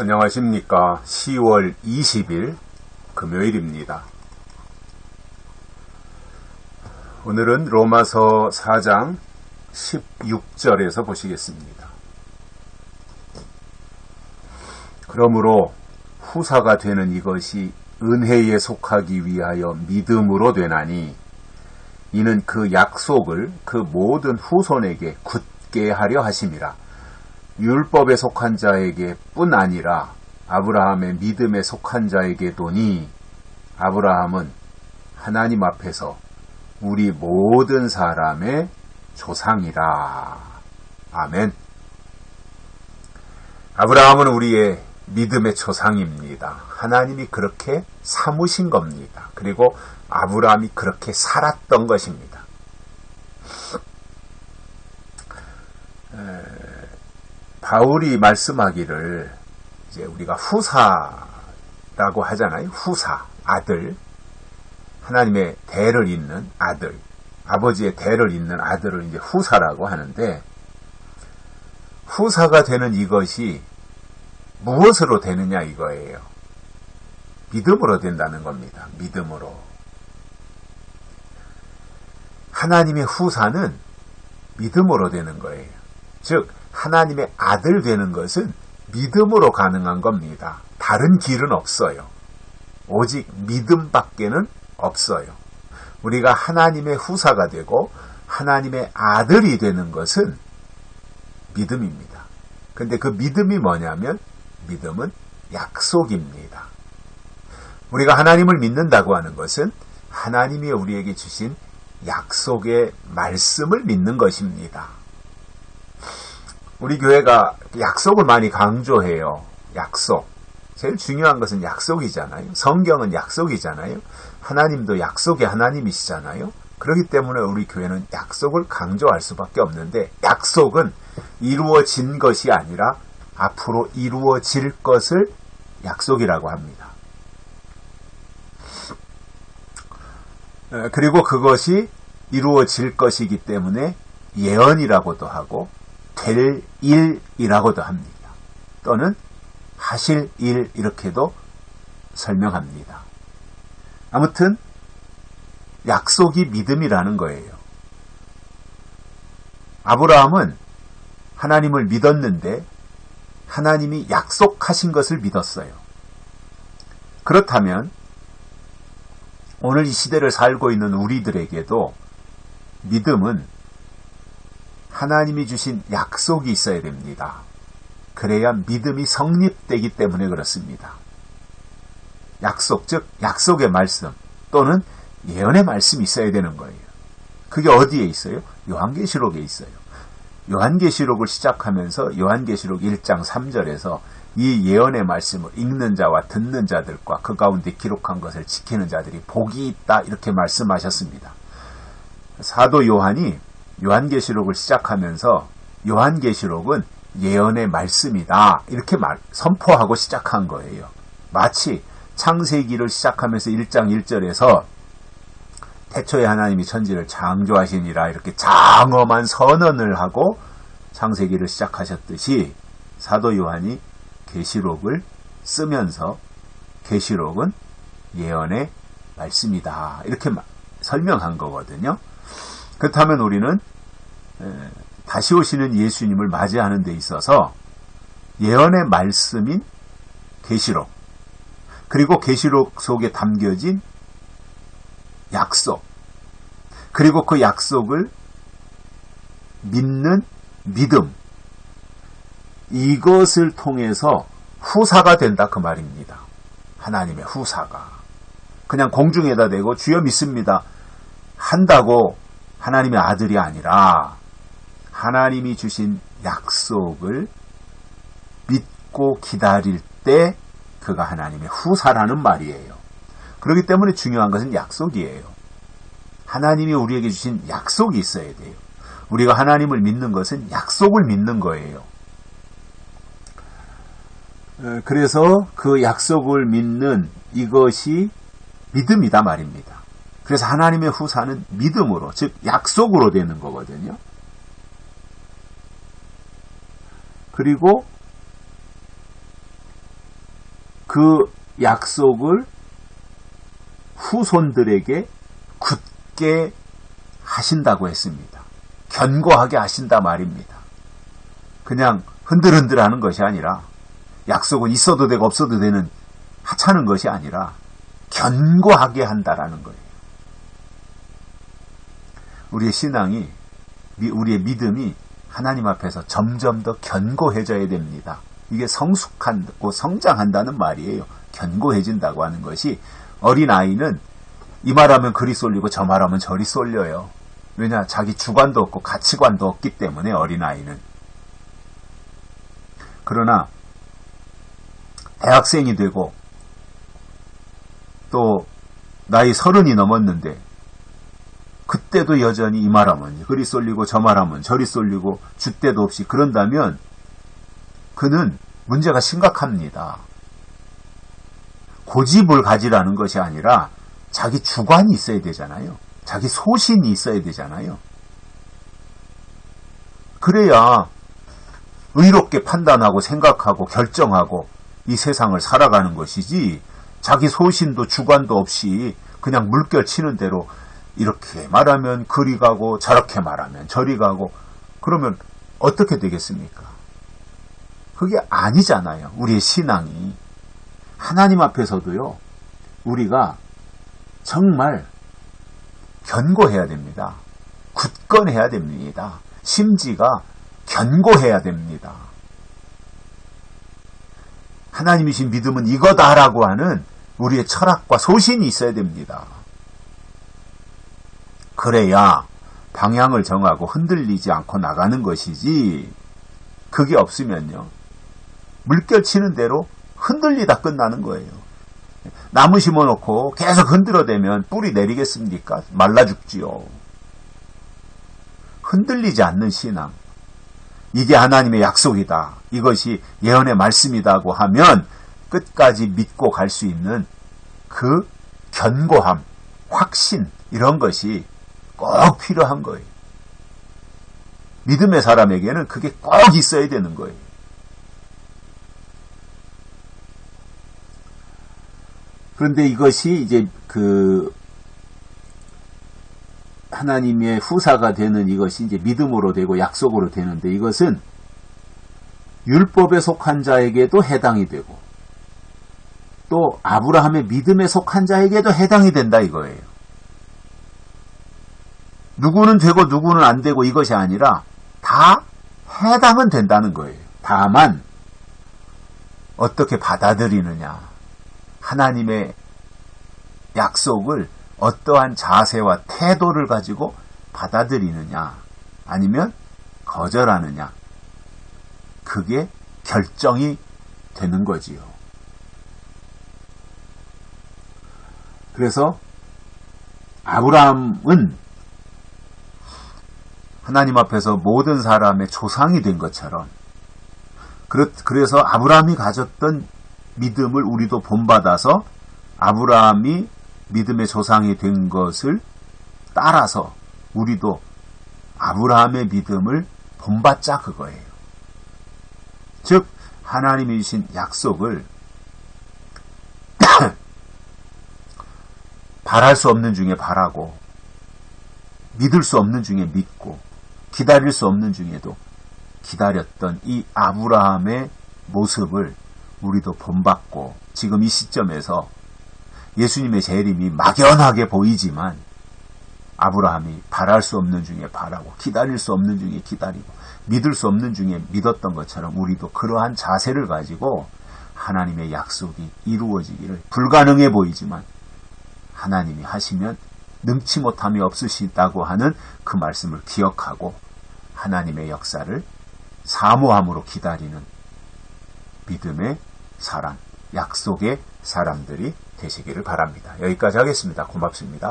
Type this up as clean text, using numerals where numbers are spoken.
안녕하십니까. 10월 20일 금요일입니다. 오늘은 로마서 4장 16절에서 보시겠습니다. 그러므로 후사가 되는 이것이 은혜에 속하기 위하여 믿음으로 되나니 이는 그 약속을 그 모든 후손에게 굳게 하려 하심이라. 율법에 속한 자에게 뿐 아니라 아브라함의 믿음에 속한 자에게도니 아브라함은 하나님 앞에서 우리 모든 사람의 조상이라. 아멘. 아브라함은 우리의 믿음의 조상입니다. 하나님이 그렇게 삼으신 겁니다. 그리고 아브라함이 그렇게 살았던 것입니다. 바울이 말씀하기를 이제 우리가 후사라고 하잖아요. 후사, 아들. 하나님의 대를 잇는 아들. 아버지의 대를 잇는 아들을 이제 후사라고 하는데, 후사가 되는 이것이 무엇으로 되느냐 이거예요. 믿음으로 된다는 겁니다. 믿음으로. 하나님의 후사는 믿음으로 되는 거예요. 즉 하나님의 아들 되는 것은 믿음으로 가능한 겁니다. 다른 길은 없어요. 오직 믿음밖에는 없어요. 우리가 하나님의 후사가 되고 하나님의 아들이 되는 것은 믿음입니다. 근데 그 믿음이 뭐냐면 믿음은 약속입니다. 우리가 하나님을 믿는다고 하는 것은 하나님이 우리에게 주신 약속의 말씀을 믿는 것입니다. 우리 교회가 약속을 많이 강조해요. 약속. 제일 중요한 것은 약속이잖아요. 성경은 약속이잖아요. 하나님도 약속의 하나님이시잖아요. 그렇기 때문에 우리 교회는 약속을 강조할 수밖에 없는데, 약속은 이루어진 것이 아니라 앞으로 이루어질 것을 약속이라고 합니다. 그리고 그것이 이루어질 것이기 때문에 예언이라고도 하고 될 일이라고도 합니다. 또는 하실 일 이렇게도 설명합니다. 아무튼 약속이 믿음이라는 거예요. 아브라함은 하나님을 믿었는데 하나님이 약속하신 것을 믿었어요. 그렇다면 오늘 이 시대를 살고 있는 우리들에게도 믿음은 하나님이 주신 약속이 있어야 됩니다. 그래야 믿음이 성립되기 때문에 그렇습니다. 약속, 즉 약속의 말씀 또는 예언의 말씀이 있어야 되는 거예요. 그게 어디에 있어요? 요한계시록에 있어요. 요한계시록을 시작하면서 요한계시록 1장 3절에서 이 예언의 말씀을 읽는 자와 듣는 자들과 그 가운데 기록한 것을 지키는 자들이 복이 있다 이렇게 말씀하셨습니다. 사도 요한이 요한계시록을 시작하면서 요한계시록은 예언의 말씀이다 이렇게 선포하고 시작한 거예요. 마치 창세기를 시작하면서 1장 1절에서 태초에 하나님이 천지를 창조하시니라 이렇게 장엄한 선언을 하고 창세기를 시작하셨듯이 사도 요한이 계시록을 쓰면서 계시록은 예언의 말씀이다 이렇게 설명한 거거든요. 그렇다면 우리는 다시 오시는 예수님을 맞이하는 데 있어서 예언의 말씀인 계시록 그리고 계시록 속에 담겨진 약속 그리고 그 약속을 믿는 믿음 이것을 통해서 후사가 된다 그 말입니다. 하나님의 후사가 그냥 공중에다 대고 주여 믿습니다 한다고 하나님의 아들이 아니라 하나님이 주신 약속을 믿고 기다릴 때 그가 하나님의 후사라는 말이에요. 그렇기 때문에 중요한 것은 약속이에요. 하나님이 우리에게 주신 약속이 있어야 돼요. 우리가 하나님을 믿는 것은 약속을 믿는 거예요. 그래서 그 약속을 믿는 이것이 믿음이다 말입니다. 그래서 하나님의 후사는 믿음으로, 즉 약속으로 되는 거거든요. 그리고 그 약속을 후손들에게 굳게 하신다고 했습니다. 견고하게 하신다 말입니다. 그냥 흔들흔들 하는 것이 아니라, 약속은 있어도 되고 없어도 되는 하찮은 것이 아니라 견고하게 한다라는 거예요. 우리의 신앙이, 우리의 믿음이 하나님 앞에서 점점 더 견고해져야 됩니다. 이게 성숙하고 성장한다는 말이에요. 견고해진다고 하는 것이, 어린아이는 이 말하면 그리 쏠리고 저 말하면 저리 쏠려요. 왜냐? 자기 주관도 없고 가치관도 없기 때문에, 어린아이는. 그러나 대학생이 되고 또 나이 30이 넘었는데 그때도 여전히 이 말하면 그리 쏠리고 저 말하면 저리 쏠리고 줏대도 없이 그런다면 그는 문제가 심각합니다. 고집을 가지라는 것이 아니라 자기 주관이 있어야 되잖아요. 자기 소신이 있어야 되잖아요. 그래야 의롭게 판단하고 생각하고 결정하고 이 세상을 살아가는 것이지, 자기 소신도 주관도 없이 그냥 물결 치는 대로 이렇게 말하면 그리 가고 저렇게 말하면 저리 가고, 그러면 어떻게 되겠습니까? 그게 아니잖아요. 우리의 신앙이. 하나님 앞에서도요, 우리가 정말 견고해야 됩니다. 굳건해야 됩니다. 심지가 견고해야 됩니다. 하나님이신 믿음은 이거다라고 하는 우리의 철학과 소신이 있어야 됩니다. 그래야 방향을 정하고 흔들리지 않고 나가는 것이지, 그게 없으면요, 물결 치는 대로 흔들리다 끝나는 거예요. 나무 심어놓고 계속 흔들어대면 뿌리 내리겠습니까? 말라 죽지요. 흔들리지 않는 신앙, 이게 하나님의 약속이다, 이것이 예언의 말씀이다고 하면 끝까지 믿고 갈 수 있는 그 견고함, 확신, 이런 것이 꼭 필요한 거예요. 믿음의 사람에게는 그게 꼭 있어야 되는 거예요. 그런데 이것이 이제 하나님의 후사가 되는 이것이 이제 믿음으로 되고 약속으로 되는데, 이것은 율법에 속한 자에게도 해당이 되고 또 아브라함의 믿음에 속한 자에게도 해당이 된다 이거예요. 누구는 되고 누구는 안 되고 이것이 아니라 다 해당은 된다는 거예요. 다만 어떻게 받아들이느냐, 하나님의 약속을 어떠한 자세와 태도를 가지고 받아들이느냐 아니면 거절하느냐, 그게 결정이 되는 거지요. 그래서 아브라함은 하나님 앞에서 모든 사람의 조상이 된 것처럼, 그래서 아브라함이 가졌던 믿음을 우리도 본받아서 아브라함이 믿음의 조상이 된 것을 따라서 우리도 아브라함의 믿음을 본받자 그거예요. 즉 하나님이 주신 약속을 바랄 수 없는 중에 바라고, 믿을 수 없는 중에 믿고, 기다릴 수 없는 중에도 기다렸던 이 아브라함의 모습을 우리도 본받고, 지금 이 시점에서 예수님의 재림이 막연하게 보이지만 아브라함이 바랄 수 없는 중에 바라고, 기다릴 수 없는 중에 기다리고, 믿을 수 없는 중에 믿었던 것처럼 우리도 그러한 자세를 가지고 하나님의 약속이 이루어지기를, 불가능해 보이지만 하나님이 하시면 능치 못함이 없으시다고 하는 그 말씀을 기억하고 하나님의 역사를 사모함으로 기다리는 믿음의 사람, 약속의 사람들이 되시기를 바랍니다. 여기까지 하겠습니다. 고맙습니다.